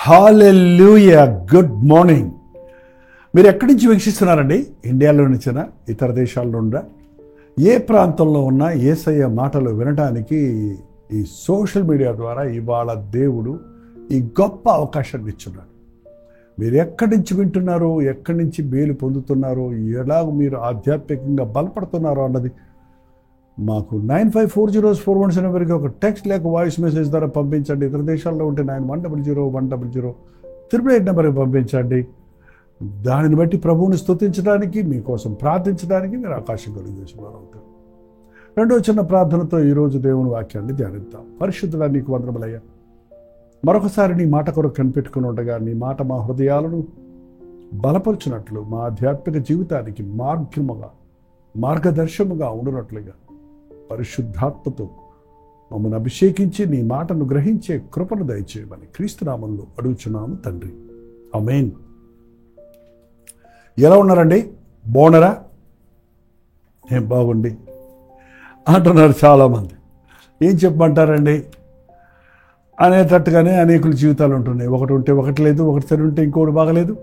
హల్లెలూయా. Good morning. మీరు ఎక్కడి నుంచి వీక్షిస్తున్నారండి? ఇండియాలో నుంచినా, ఇతర దేశాల్లో ఉందా? ఏ ప్రాంతంలో ఉన్నా యేసయ్య మాటలు వినడానికి ఈ సోషల్ మీడియా ద్వారా ఇవాళ దేవుడు ఈ గొప్ప అవకాశాన్ని ఇచ్చున్నాడు. మీరు ఎక్కడి నుంచి వింటున్నారో, ఎక్కడి నుంచి మేలు పొందుతున్నారో, ఎలాగ మీరు ఆధ్యాత్మికంగా బలపడుతున్నారో అన్నది మాకు 954041 నెంబర్కి ఒక టెక్స్ట్ లేక వాయిస్ మెసేజ్ ద్వారా పంపించండి. ఇతర దేశాల్లో ఉంటే 9100 నెంబర్కి పంపించండి. దానిని బట్టి ప్రభువుని స్తుతించడానికి, మీకోసం ప్రార్థించడానికి మీరు అవకాశం కలిగించేవారు అవుతారు. రెండో చిన్న ప్రార్థనతో ఈరోజు దేవుని వాక్యాన్ని ధ్యానిద్దాం. పరిశుద్ధుడా, నీకు వందనములయ్యా. మరొకసారి నీ మాట కొరకు కనిపెట్టుకుని ఉండగా నీ మాట మా హృదయాలను బలపరుచున్నట్లు, మా ఆధ్యాత్మిక జీవితానికి మార్గదర్శముగా ఉండునట్లుగా పరిశుద్ధాత్మతో మమ్మల్ని అభిషేకించి నీ మాటను గ్రహించే కృపను దయచేయమని క్రీస్తునామంలో అడుగుచున్నాము తండ్రి. ఆమేన్. ఎలా ఉన్నారండి? బాగున్నారా? ఏం బాగుండి అంటున్నారు చాలామంది. ఏం చెప్పమంటారండి అనేటట్టుగానే అనేకుల జీవితాలు ఉంటున్నాయి. ఒకటి ఉంటే ఒకటి లేదు, ఒకటి సరి ఉంటే ఇంకోటి బాగలేదు.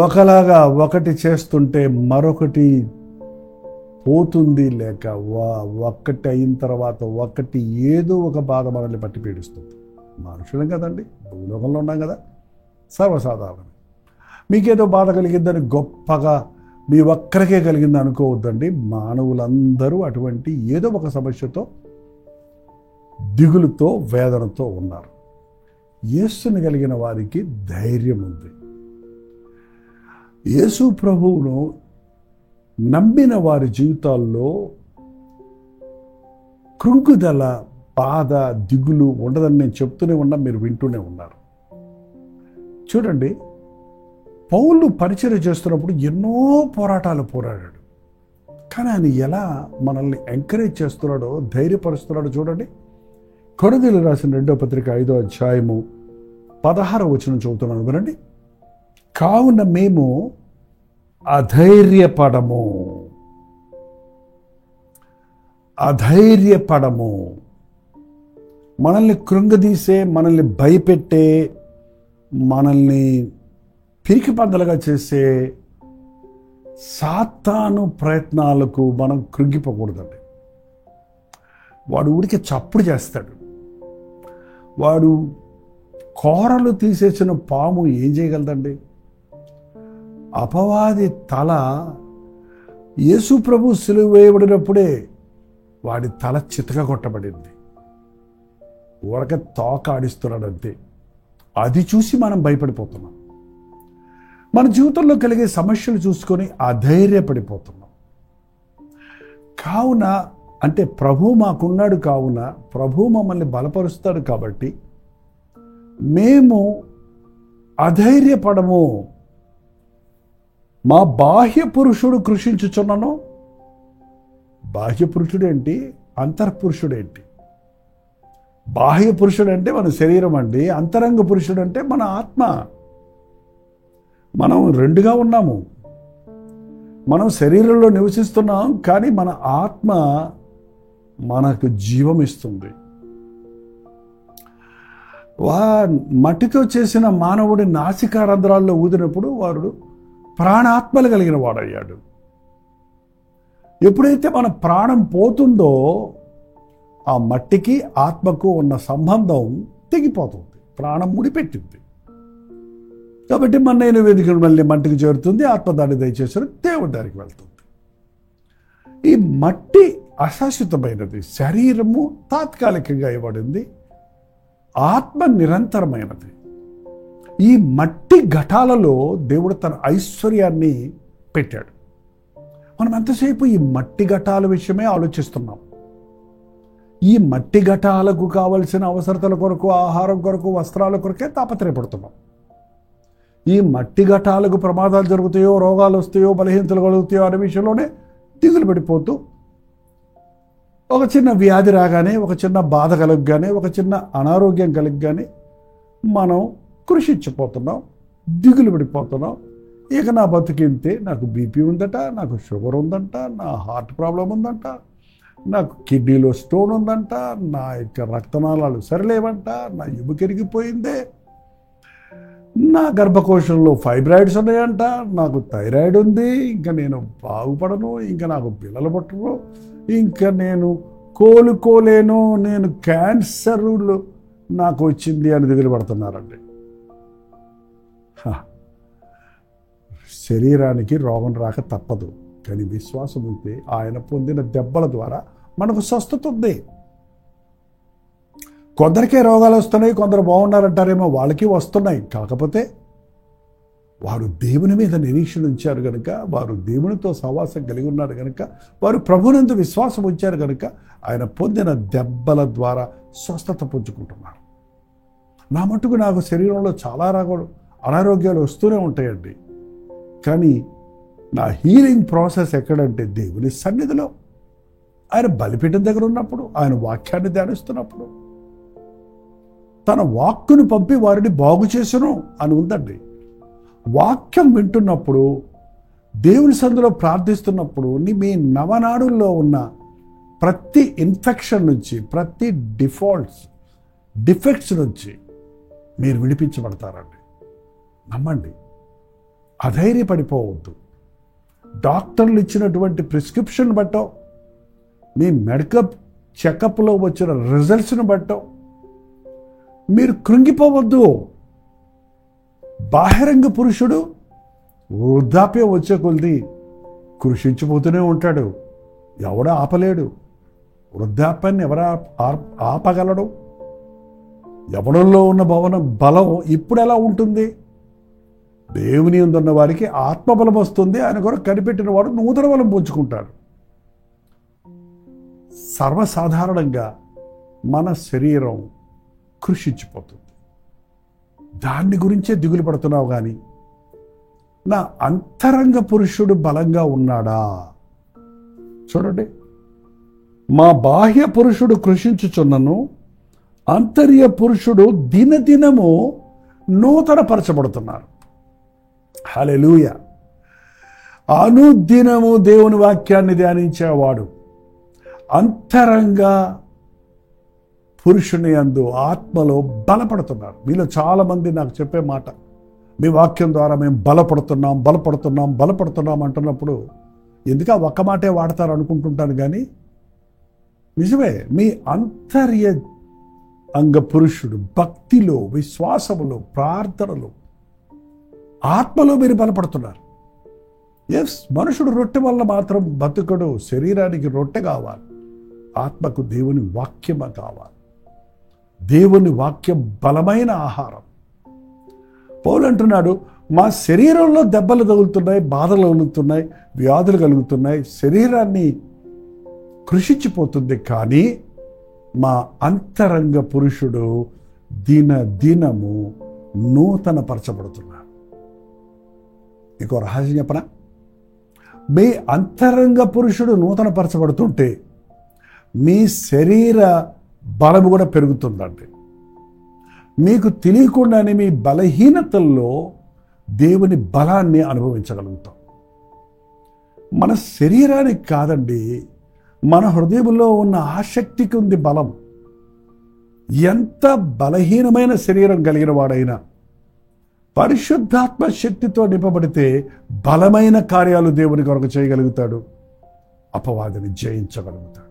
ఒకలాగా ఒకటి చేస్తుంటే మరొకటి పోతుంది, లేక ఒక్కటి అయిన తర్వాత ఒకటి ఏదో ఒక బాధ మనల్ని పట్టి పీడిస్తుంది. మనుషులం కదండి, భూలోకంలో ఉన్నాం కదా, సర్వసాధారణం. మీకేదో బాధ కలిగిందని గొప్పగా మీ ఒక్కరికే కలిగింది అనుకోవద్దండి. మానవులందరూ అటువంటి ఏదో ఒక సమస్యతో, దిగులుతో, వేదనతో ఉన్నారు. యేసుని కలిగిన వారికి ధైర్యం ఉంది. యేసు ప్రభువును నమ్మిన వారి జీవితాల్లో కృంగుదల, బాధ, దిగులు ఉండదని నేను చెప్తూనే ఉన్నా, మీరు వింటూనే ఉన్నారు. చూడండి, పౌలు పరిచర్య చేస్తున్నప్పుడు ఎన్నో పోరాటాలు పోరాడాడు. కానీ ఆయన ఎలా మనల్ని ఎంకరేజ్ చేస్తున్నాడో, ధైర్యపరుస్తున్నాడో చూడండి. కొరింథీయులకు రాసిన 2వ పత్రిక 5వ అధ్యాయము 16వ వచనం చదువుతున్నాను వినండి. కావున మేము అధైర్యపడము. మనల్ని కృంగదీసే, మనల్ని భయపెట్టే, మనల్ని పిరికి పందలుగా చేసే సాతాను ప్రయత్నాలకు మనం కృంగిపోకూడదండి. వాడు ఊరికే చప్పుడు చేస్తాడు. వాడు కోరలు తీసేసిన పాము ఏం చేయగలదండి? అపవాది తల యేసు ప్రభు సిలువ వేయబడినప్పుడే వాడి తల చితక కొట్టబడింది. ఊరక తోక ఆడిస్తున్నాడంతే. అది చూసి మనం భయపడిపోతున్నాం. మన జీవితంలో కలిగే సమస్యలు చూసుకొని అధైర్యపడిపోతున్నాం. కావున అంటే ప్రభు మాకున్నాడు, కావున ప్రభు మమ్మల్ని బలపరుస్తాడు కాబట్టి మేము అధైర్యపడము. మా బాహ్య పురుషుడు కృషించుచున్నను. బాహ్య పురుషుడేంటి? అంతర్పురుషుడేంటి? బాహ్య పురుషుడు అంటే మన శరీరం అండి. అంతరంగ పురుషుడు అంటే మన ఆత్మ. మనం రెండుగా ఉన్నాము. మనం శరీరంలో నివసిస్తున్నాం, కానీ మన ఆత్మ మనకు జీవం ఇస్తుంది. మట్టితో చేసిన మానవుడి నాసికారంధ్రాల్లో ఊదినప్పుడు వాడు ప్రాణాత్మలు కలిగిన వాడయ్యాడు. ఎప్పుడైతే మన ప్రాణం పోతుందో ఆ మట్టికి ఆత్మకు ఉన్న సంబంధం తెగిపోతుంది, ప్రాణం ముడిపెట్టింది. కాబట్టి మన్నైన వేదిక మళ్ళీ మట్టికి చేరుతుంది, ఆత్మ దాన్ని దయచేసిన దేవుడి దానికి వెళ్తుంది. ఈ మట్టి అశాశ్వతమైనది, శరీరము తాత్కాలికంగా ఇవ్వబడింది, ఆత్మ నిరంతరమైనది. ఈ మట్టి ఘటాలలో దేవుడు తన ఐశ్వర్యాన్ని పెట్టాడు. మనం ఎంతసేపు ఈ మట్టి ఘటాల విషయమే ఆలోచిస్తున్నాం. ఈ మట్టి ఘటాలకు కావలసిన అవసరతల కొరకు, ఆహారం కొరకు, వస్త్రాల కొరకే తాపత్రయపడుతున్నాం. ఈ మట్టి ఘటాలకు ప్రమాదాలు జరుగుతాయో, రోగాలు వస్తాయో, బలహీనతలు కలుగుతాయో అనే విషయంలోనే దిగులు పడిపోతూ, ఒక చిన్న వ్యాధి రాగానే, ఒక చిన్న బాధ కలగగానే, ఒక చిన్న అనారోగ్యం కలగగానే మనం కృషించిపోతున్నాం, దిగులు పడిపోతున్నాం. ఇక నా బతుకింతే, నాకు బీపీ ఉందట, నాకు షుగర్ ఉందంట, నా హార్ట్ ప్రాబ్లం ఉందంట, నాకు కిడ్నీలో స్టోన్ ఉందంట, నా యొక్క రక్తనాళాలు సరిలేవంట, నా ఎముక ఎరిగిపోయిందే, నా గర్భకోశంలో ఫైబ్రాయిడ్స్ ఉన్నాయంట, నాకు థైరాయిడ్ ఉంది, ఇంకా నేను బాగుపడను, ఇంకా నాకు పిల్లలు పుట్టరు, ఇంకా నేను కోలుకోలేను, నేను క్యాన్సర్లు నాకు వచ్చింది అని దిగులు పడుతున్నారండి. శరీరానికి రోగం రాక తప్పదు, కానీ విశ్వాసం ఉంటే ఆయన పొందిన దెబ్బల ద్వారా మనకు స్వస్థత ఉంది. కొందరికే రోగాలు వస్తున్నాయి, కొందరు బాగున్నారంటారేమో, వాళ్ళకి వస్తున్నాయి. కాకపోతే వారు దేవుని మీద నిరీక్షణ ఉంచారు కనుక, వారు దేవునితో సహవాసం కలిగి ఉన్నారు కనుక, వారు ప్రభునందు విశ్వాసం ఉంచారు కనుక ఆయన పొందిన దెబ్బల ద్వారా స్వస్థత పుంజుకుంటున్నారు. నా మటుకు నాకు శరీరంలో చాలా అనారోగ్యాలు వస్తూనే ఉంటాయండి. కానీ నా హీలింగ్ ప్రాసెస్ ఎక్కడంటే దేవుని సన్నిధిలో, ఆయన బలిపీఠం దగ్గర ఉన్నప్పుడు, ఆయన వాక్యాన్ని ధ్యానిస్తున్నప్పుడు, తన వాక్కును పంపి వారిని బాగు చేసును అని ఉందండి. వాక్యం వింటున్నప్పుడు, దేవుని సన్నిధిలో ప్రార్థిస్తున్నప్పుడు మీ నవనాడుల్లో ఉన్న ప్రతి ఇన్ఫెక్షన్ నుంచి, ప్రతి డిఫెక్ట్స్ నుంచి మీరు విడిపించబడతారండి. నమ్మండి, అధైర్యపడిపోవద్దు. డాక్టర్లు ఇచ్చినటువంటి ప్రిస్క్రిప్షన్ బట్టో, మీ మెడికల్ చెకప్లో వచ్చిన రిజల్ట్స్ను బట్టో మీరు కృంగిపోవద్దు. బాహిరంగ పురుషుడు వృద్ధాప్యం వచ్చే కొద్ది కృషించిపోతూనే ఉంటాడు, ఎవడో ఆపలేడు. వృద్ధాప్యాన్ని ఎవరు ఆపగలడు? ఎవడల్లో ఉన్న బలం ఇప్పుడు ఎలా ఉంటుంది? దేవుని యందున్న వారికి ఆత్మబలం వస్తుంది. ఆయన కొరకు కనిపెట్టిన వాడు నూతన బలం పుంజుకుంటాడు. సర్వసాధారణంగా మన శరీరం కృషించిపోతుంది. దాన్ని గురించే దిగులు పడుతున్నావు కానీ నా అంతరంగ పురుషుడు బలంగా ఉన్నాడా? చూడండి, మా బాహ్య పురుషుడు కృషించుచున్నను, అంతర్య పురుషుడు దినదినము నూతనపరచబడుతున్నారు. హల్లెలూయా. అనుదినము దేవుని వాక్యాన్ని ధ్యానించేవాడు అంతరంగ పురుషుని యందు ఆత్మలో బలపడుతున్నారు. మీలో చాలామంది నాకు చెప్పే మాట, మీ వాక్యం ద్వారా మేము బలపడుతున్నాం అంటున్నప్పుడు ఎందుకు ఒక్క మాటే వాడతారు అనుకుంటుంటాను. కానీ నిజమే, మీ అంతర్య అంగ పురుషుడు భక్తిలో, విశ్వాసములో, ప్రార్థనలో, ఆత్మలో మీరు బలపడుతున్నారు. ఎస్, మనుషుడు రొట్టె వల్ల మాత్రం బతుకడు. శరీరానికి రొట్టె కావాలి, ఆత్మకు దేవుని వాక్యం కావాలి. దేవుని వాక్యం బలమైన ఆహారం. పౌలు అంటున్నాడు, మా శరీరంలో దెబ్బలు తగులుతున్నాయి, బాధలు కలుగుతున్నాయి, వ్యాధులు కలుగుతున్నాయి, శరీరాన్ని కృషించిపోతుంది. కానీ మా అంతరంగ పురుషుడు దినము నూతనపరచబడుతున్నాడు. ఇంకో రహస్యం చెప్పనా? మీ అంతరంగ పురుషుడు నూతనపరచబడుతుంటే మీ శరీర బలము కూడా పెరుగుతుందండి. మీకు తెలియకుండానే మీ బలహీనతల్లో దేవుని బలాన్ని అనుభవించగలుగుతాం. మన శరీరానికి కాదండి, మన హృదయంలో ఉన్న ఆసక్తికి ఉంది బలం. ఎంత బలహీనమైన శరీరం కలిగిన వాడైనా పరిశుద్ధాత్మ శక్తితో నింపబడితే బలమైన కార్యాలు దేవుని కొరకు చేయగలుగుతాడు, అపవాదిని జయించగలుగుతాడు.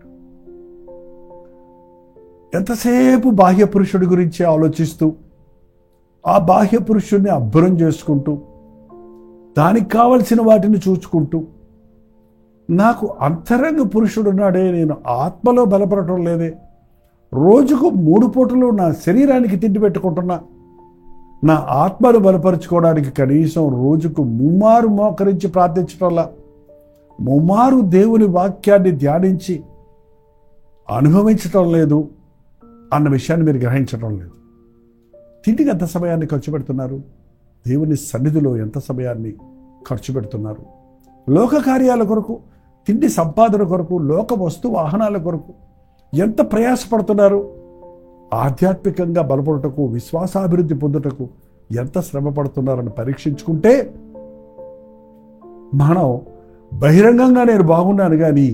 ఎంతసేపు బాహ్య పురుషుడి గురించి ఆలోచిస్తూ, ఆ బాహ్య పురుషుడిని అబ్బురం చేసుకుంటూ, దానికి కావలసిన వాటిని చూసుకుంటూ, నాకు అంతరంగ పురుషుడున్నాడే, నేను ఆత్మలో బలపడటం లేదే, రోజుకు 3 పూటలు నా శరీరానికి తిండి పెట్టుకుంటున్నా, నా ఆత్మను బలపరుచుకోవడానికి కనీసం రోజుకు 3 మారు మోకరించి ప్రార్థించటంలా, 3 మారు దేవుని వాక్యాన్ని ధ్యానించి అనుభవించటం లేదు అన్న విషయాన్ని మీరు గ్రహించటం లేదు. తిండికి ఎంత సమయాన్ని ఖర్చు పెడుతున్నారు? దేవుని సన్నిధిలో ఎంత సమయాన్ని ఖర్చు పెడుతున్నారు? లోక కార్యాల కొరకు, తిండి సంపాదన కొరకు, లోక వస్తు వాహనాల కొరకు ఎంత ప్రయాసపడుతున్నారు? ఆధ్యాత్మికంగా బలపడుటకు, విశ్వాసాభివృద్ధి పొందుటకు ఎంత శ్రమ పడుతున్నారని పరీక్షించుకుంటే మనం బహిరంగంగా నేను బాగున్నాను కానీ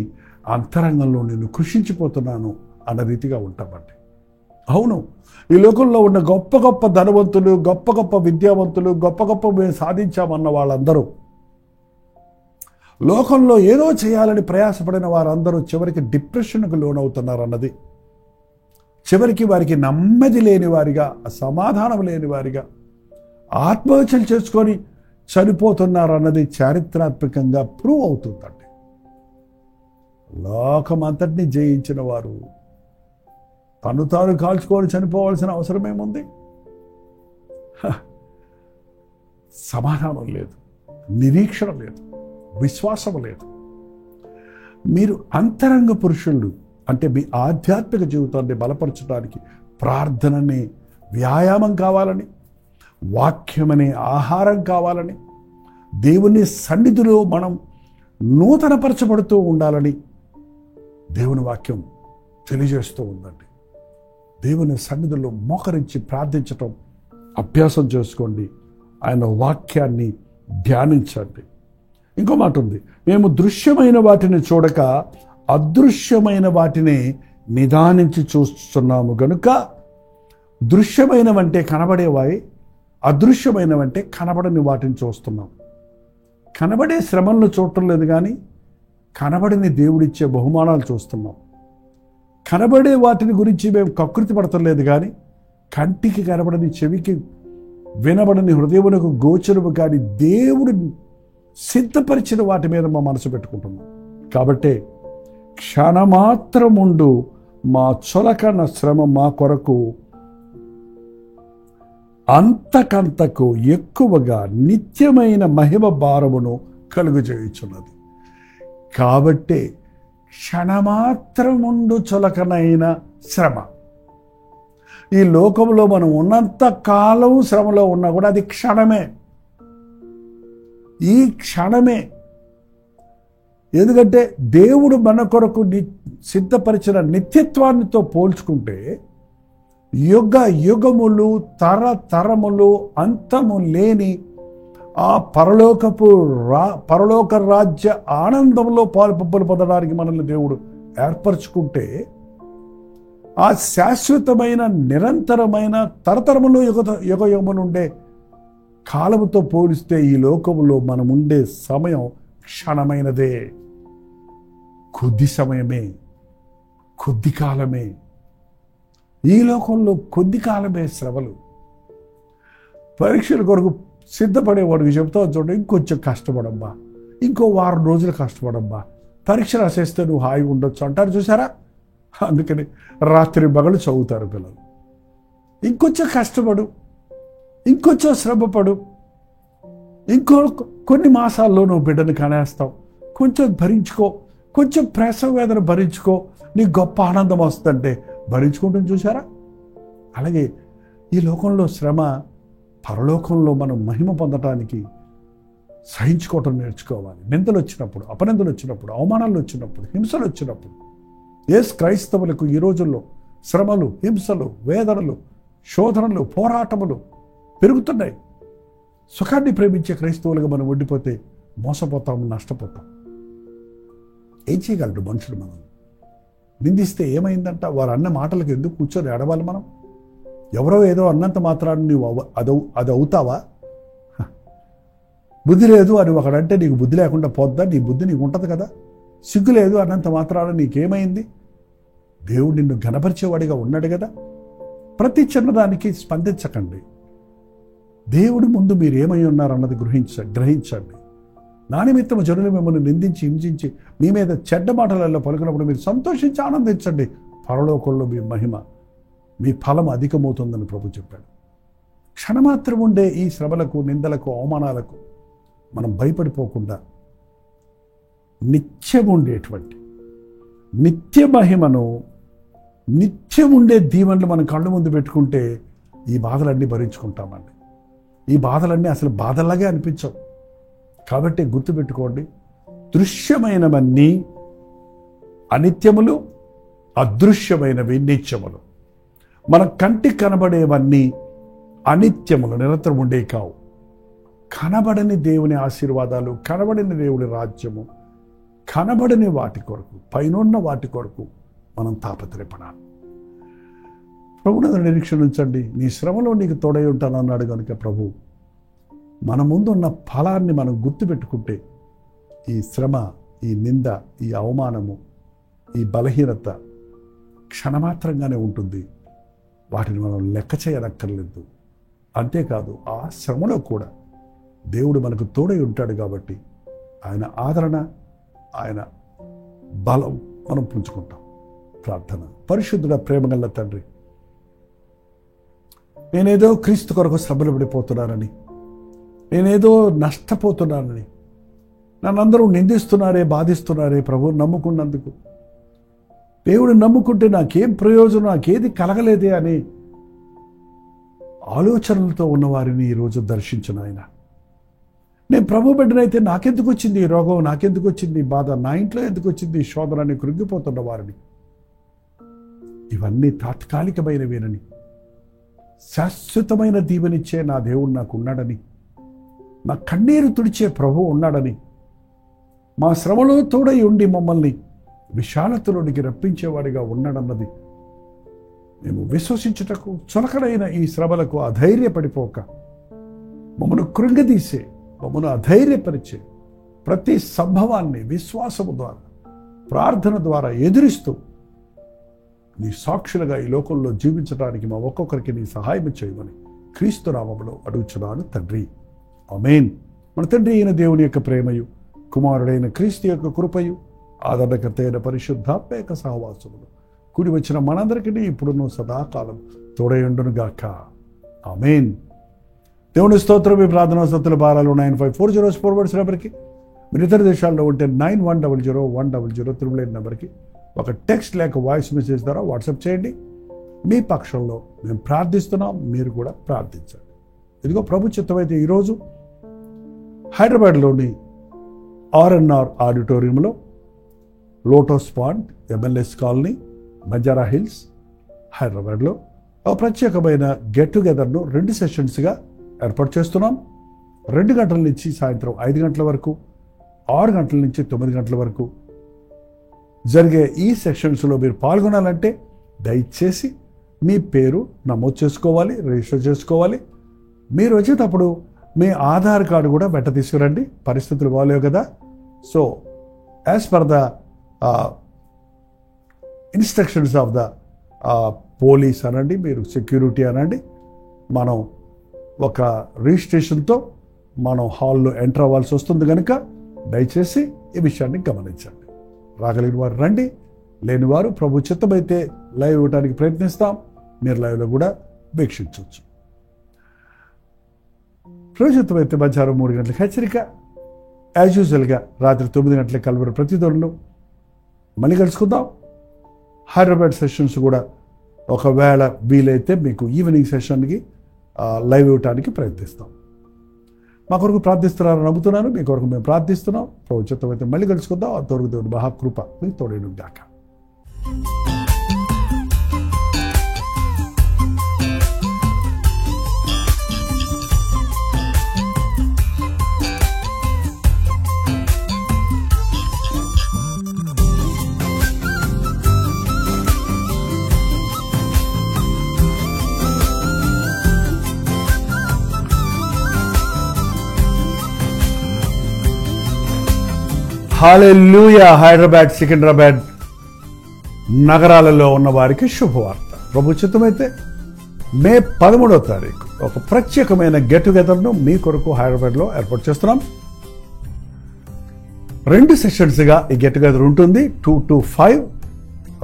అంతరంగంలో నేను కృషించిపోతున్నాను అన్న రీతిగా ఉంటామండి. అవును, ఈ లోకంలో ఉన్న గొప్ప గొప్ప ధనవంతులు, గొప్ప గొప్ప విద్యావంతులు, గొప్ప గొప్ప మేము సాధించామన్న వాళ్ళందరూ, లోకంలో ఏదో చేయాలని ప్రయాసపడిన వారందరూ చివరికి డిప్రెషన్కు లోనవుతున్నారన్నది, చివరికి వారికి నెమ్మది లేని వారిగా, సమాధానం లేని వారిగా, ఆత్మహత్యలు చేసుకొని చనిపోతున్నారన్నది చారిత్రాత్మకంగా ప్రూవ్ అవుతుందండి. లోకమంతటిని జయించిన వారు తను తాను కాల్చుకొని చనిపోవాల్సిన అవసరం ఏముంది? సమాధానం లేదు, నిరీక్షణ లేదు, విశ్వాసం లేదు. మీరు అంతరంగ పురుషులు అంటే మీ ఆధ్యాత్మిక జీవితాన్ని బలపరచడానికి ప్రార్థనని వ్యాయామం కావాలని, వాక్యమనే ఆహారం కావాలని, దేవుని సన్నిధిలో మనం నూతనపరచబడుతూ ఉండాలని దేవుని వాక్యం తెలియజేస్తూ ఉందండి. దేవుని సన్నిధిలో మోకరించి ప్రార్థించటం అభ్యాసం చేసుకోండి. ఆయన వాక్యాన్ని ధ్యానించండి. ఇంకో మాట ఉంది, మేము దృశ్యమైన వాటిని చూడక అదృశ్యమైన వాటిని నిదానించి చూస్తున్నాము గనుక, దృశ్యమైనవంటే కనబడేవాయి, అదృశ్యమైనవంటే కనబడని వాటిని చూస్తున్నాం. కనబడే శ్రమలను చూడటం లేదు కానీ కనబడిని దేవుడిచ్చే బహుమానాలు చూస్తున్నాం. కనబడే వాటిని గురించి మేము కకృతి పడటం లేదు కానీ కంటికి కనబడని, చెవికి వినబడని, హృదయమునకు గోచరము కానీ దేవుడు సిద్ధపరిచిన వాటి మీద మా మనసు పెట్టుకుంటున్నాం. కాబట్టి క్షణమాత్రముండు మా చులకన శ్రమ మా కొరకు అంతకంతకు ఎక్కువగా నిత్యమైన మహిమ భారమును కలుగజేయుచున్నది. కాబట్టి క్షణమాత్రముండు చులకనైన శ్రమ, ఈ లోకంలో మనం ఉన్నంత కాలం శ్రమలో ఉన్నా కూడా అది క్షణమే. ఈ క్షణమే. ఎందుకంటే దేవుడు మన కొరకు సిద్ధపరిచిన నిత్యత్వాన్నితో పోల్చుకుంటే యుగ యుగములు, తరతరములు, అంతము లేని ఆ పరలోక రాజ్య ఆనందంలో పాలుపొప్పులు పొందడానికి మనల్ని దేవుడు ఏర్పరచుకుంటే, ఆ శాశ్వతమైన, నిరంతరమైన, తరతరములు యుగ యుగములు ఉండే కాలముతో పోలిస్తే ఈ లోకములో మనం ఉండే సమయం క్షణమైనదే, కొద్ది సమయమే, కొద్ది కాలమే. ఈ లోకంలో కొద్ది కాలమే శ్రమలు. పరీక్షల కొరకు సిద్ధపడేవాడికి చెప్తావు చూడండి, ఇంకొంచెం కష్టపడమ్మా, ఇంకో వారం రోజులు కష్టపడమ్మా, పరీక్ష రాసేస్తే నువ్వు హాయిగా ఉండొచ్చు అంటారు చూసారా. అందుకని రాత్రి పగలు చదువుతారు పిల్లలు. ఇంకొంచెం కష్టపడు, ఇంకొంచెం శ్రమపడు, ఇంకో కొన్ని మాసాల్లో నువ్వు బిడ్డను కనేస్తావు, కొంచెం భరించుకో, కొంచెం ప్రసవ వేదన భరించుకో, నీకు గొప్ప ఆనందం వస్తుందంటే భరించుకుంటుంది చూసారా. అలాగే ఈ లోకంలో శ్రమ, పరలోకంలో మనం మహిమ పొందటానికి సహించుకోవటం నేర్చుకోవాలి. నిందలు వచ్చినప్పుడు, అపనిందలు వచ్చినప్పుడు, అవమానాలు వచ్చినప్పుడు, హింసలు వచ్చినప్పుడు, క్రైస్తవులకు ఈ రోజుల్లో శ్రమలు, హింసలు, వేదనలు, శోధనలు, పోరాటములు పెరుగుతున్నాయి. సుఖాన్ని ప్రేమించే క్రైస్తవులుగా మనం ఉండిపోతే మోసపోతాం, నష్టపోతాం. ఏం చేయగలరు మనుషులు? మనం నిందిస్తే ఏమైందంట, వారు అన్న మాటలకు ఎందుకు కూర్చొని ఏడవాలి మనం? ఎవరో ఏదో అన్నంత మాత్రాన్ని నువ్వు అది అవుతావా? బుద్ధి లేదు అని ఒకడంటే నీకు బుద్ధి లేకుండా పోద్దా? నీ బుద్ధి నీకు ఉంటుంది కదా. సిగ్గు లేదు అన్నంత మాత్రాన నీకేమైంది? దేవుడు నిన్ను ఘనపరిచేవాడిగా ఉన్నాడు కదా. ప్రతి చిన్నదానికి స్పందించకండి. దేవుడి ముందు మీరు ఏమై ఉన్నారన్నది గ్రహించండి. నా నిమిత్తము జనులు మిమ్మల్ని నిందించి, హింసించి మీ మీద చెడ్డ మాటలలో పలుకున్నప్పుడు మీరు సంతోషించి ఆనందించండి. పరలోకంలో మీ మహిమ, మీ ఫలం అధికమవుతుందని ప్రభు చెప్పాడు. క్షణమాత్రం ఉండే ఈ శ్రమలకు, నిందలకు, అవమానాలకు మనం భయపడిపోకుండా నిత్యం ఉండేటువంటి నిత్య మహిమను, నిత్యం ఉండే దీవెనలు మనం కళ్ళ ముందు పెట్టుకుంటే ఈ బాధలన్నీ భరించుకుంటామండి. ఈ బాధలన్నీ అసలు బాధల్లాగే అనిపించవు. కాబట్టి గుర్తుపెట్టుకోండి, దృశ్యమైనవన్నీ అనిత్యములు, అదృశ్యమైనవి నిత్యములు. మన కంటికి కనబడేవన్నీ అనిత్యములు, నిరంతరం ఉండే కావు. కనబడని దేవుని ఆశీర్వాదాలు, కనబడని దేవుని రాజ్యము, కనబడని వాటి కొరకు, పైనున్న వాటి కొరకు మనం తాపత్రయపడాలి. ప్రభువుని నిరీక్షణ ఉంచండి. నీ శ్రమలో నీకు తోడై ఉంటాను అన్నాడు కనుక ప్రభు మన ముందున్న ఫలాన్ని మనం గుర్తుపెట్టుకుంటే ఈ శ్రమ, ఈ నింద, ఈ అవమానము, ఈ బలహీనత క్షణమాత్రంగానే ఉంటుంది. వాటిని మనం లెక్క చేయనక్కర్లేదు. అంతేకాదు, ఆ శ్రమలో కూడా దేవుడు మనకు తోడై ఉంటాడు కాబట్టి ఆయన ఆదరణ, ఆయన బలం మనం పుంజుకుంటాం. ప్రార్థన. పరిశుద్ధుడ, ప్రేమగల తండ్రి, నేనేదో క్రీస్తు కొరకు శ్రమలు పడిపోతున్నానని, నేనేదో నష్టపోతున్నానని, నన్నందరూ నిందిస్తున్నారే, బాధిస్తున్నారే ప్రభు నమ్ముకున్నందుకు. దేవుడు నమ్ముకుంటే నాకేం ప్రయోజనం, నాకేది కలగలేదే అని ఆలోచనలతో ఉన్నవారిని ఈరోజు దర్శించిన ఆయన. నేను ప్రభు బిడ్డనైతే నాకెందుకు వచ్చింది ఈ రోగం, నాకెందుకు వచ్చింది ఈ బాధ, నా ఇంట్లో ఎందుకు వచ్చింది ఈ శోధనని కృంగిపోతున్న వారిని, ఇవన్నీ తాత్కాలికమైనవేనని, శాశ్వతమైన దీవెనిచ్చే నా దేవుడు నాకు ఉన్నాడని, నా కన్నీరు తుడిచే ప్రభు ఉన్నాడని, మా శ్రమలో తోడై ఉండి మమ్మల్ని విశాలతలోనికి రప్పించేవాడిగా ఉన్నాడన్నది మేము విశ్వసించుటకు చులకడైన ఈ శ్రమలకు అధైర్యపడిపోక, మమ్మను కృంగదీసే, మమ్మను అధైర్యపరిచే ప్రతి సంభవాన్ని విశ్వాసము ద్వారా, ప్రార్థన ద్వారా ఎదురిస్తూ నీ సాక్షులుగా ఈ లోకంలో జీవించడానికి మా ఒక్కొక్కరికి నీ సహాయం చేయమని క్రీస్తు నామములో అడుగుచున్నాను తండ్రి. ఆమేన్. మన తండ్రి అయిన దేవుని యొక్క ప్రేమయు, కుమారుడైన క్రీస్తు యొక్క కృపయు, ఆదరణకర్త అయిన పరిశుద్ధాత్మ యొక్క సహవాసములు కూడి వచ్చిన మనందరికీ ఇప్పుడున్న సదాకాలం తోడయుండును గాక. ఆమేన్. దేవుని స్తోత్రం. మీ ప్రార్థనా సత్తుల భారాలు 9540 నెంబర్కి, మీరు ఇతర దేశాల్లో ఉంటే 91001000 నెంబర్కి ఒక టెక్స్ట్ లేక వాయిస్ మెసేజ్ ద్వారా వాట్సాప్ చేయండి. మీ పక్షంలో మేము ప్రార్థిస్తున్నాం, మీరు కూడా ప్రార్థించండి. ఇదిగో ప్రభు చిత్తమైతే ఈరోజు హైదరాబాద్లోని ఆర్ఎన్ఆర్ ఆడిటోరియంలో Lotus Pond, MLS colony, Banjara Hills, హైదరాబాద్లో ఒక ప్రత్యేకమైన గెట్ టుగెదర్ను 2 సెషన్స్గా ఏర్పాటు చేస్తున్నాం. 2 గంటల నుంచి సాయంత్రం 5 గంటల వరకు, 6 గంటల నుంచి 9 గంటల వరకు జరిగే ఈ సెషన్స్లో మీరు పాల్గొనాలంటే దయచేసి మీ పేరు నమోదు చేసుకోవాలి, రిజిస్టర్ చేసుకోవాలి. మీరు వచ్చేటప్పుడు మీ ఆధార్ కార్డు కూడా వెంట తీసుకురండి. పరిస్థితులు బాగాలేవు కదా. So as per the instructions of the police అనండి, మీరు సెక్యూరిటీ అనండి, మనం ఒక రిజిస్ట్రేషన్తో మనం హాల్లో ఎంటర్ అవ్వాల్సి వస్తుంది కనుక దయచేసి ఈ విషయాన్ని గమనించండి. రాగలిగిన వారు రండి, లేని వారు ప్రభు చిత్తమైతే లైవ్ ఇవ్వడానికి ప్రయత్నిస్తాం. మీరు లైవ్లో కూడా వీక్షించవచ్చు. ప్రభుత్వమైతే మధ్యాహ్నం 3 గంటలకు హెచ్చరిక, యాజ్ యూజువల్గా రాత్రి 9 గంటలకు కలవరి ప్రతిధ్వనులు. మళ్ళీ కలుసుకుందాం. హైదరాబాద్ సెషన్స్ కూడా ఒకవేళ వీలైతే మీకు ఈవినింగ్ సెషన్కి లైవ్ ఇవ్వడానికి ప్రయత్నిస్తాం. మా కొరకు ప్రార్థిస్తున్నారని నమ్ముతున్నాను. మీ కొరకు మేము ప్రార్థిస్తున్నాం. ప్రభు చిత్తమైతే మళ్ళీ కలుసుకుందాం. ఆ తోడుకు దేవుని మహాకృప మీకు తోడైన గాక. హల్లెలూయా. హైదరాబాద్, సికింద్రాబాద్ నగరాలలో ఉన్న వారికి శుభవార్త. ప్రభు చిత్తమైతే మే 13వ తారీఖు ఒక ప్రత్యేకమైన గెట్ టుగెదర్ను మీ కొరకు హైదరాబాద్లో ఏర్పాటు చేస్తున్నాం. 2 సెషన్స్గా ఈ గెట్ టుగెదర్ ఉంటుంది. 2 to 5,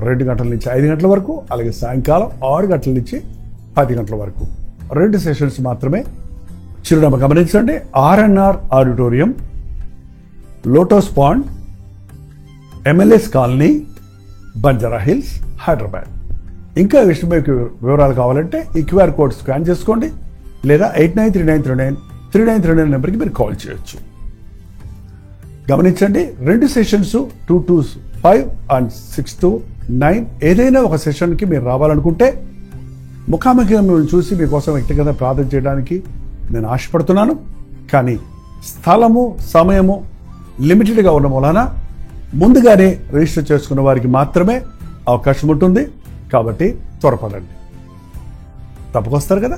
2 గంటల నుంచి 5 గంటల వరకు, అలాగే సాయంకాలం 6 గంటల నుంచి 10 గంటల వరకు 2 సెషన్స్ మాత్రమే. చిరునామా గమనించండి. RNR auditorium, Lotus Pond, MLS colony, Banjara Hills, Hyderabad. ఇంకా విషయం మీకు వివరాలు కావాలంటే ఈ QR కోడ్ స్కాన్ చేసుకోండి. లేదా 8939393939 నెంబర్కి మీరు కాల్ చేయొచ్చు. గమనించండి, 2 సెషన్స్ 2 to 5 and 6 to 9 ఏదైనా ఒక సెషన్కి మీరు రావాలనుకుంటే ముఖాముఖిగా మిమ్మల్ని చూసి మీకోసం వ్యక్తిగత ప్రార్థన చేయడానికి నేను ఆశపడుతున్నాను. కానీ స్థలము సమయము లిమిటెడ్గా ఉన్న వలన ముందుగానే రిజిస్టర్ చేసుకున్న వారికి మాత్రమే అవకాశం ఉంటుంది. కాబట్టి త్వరపడండి, తప్పకొస్తారు కదా.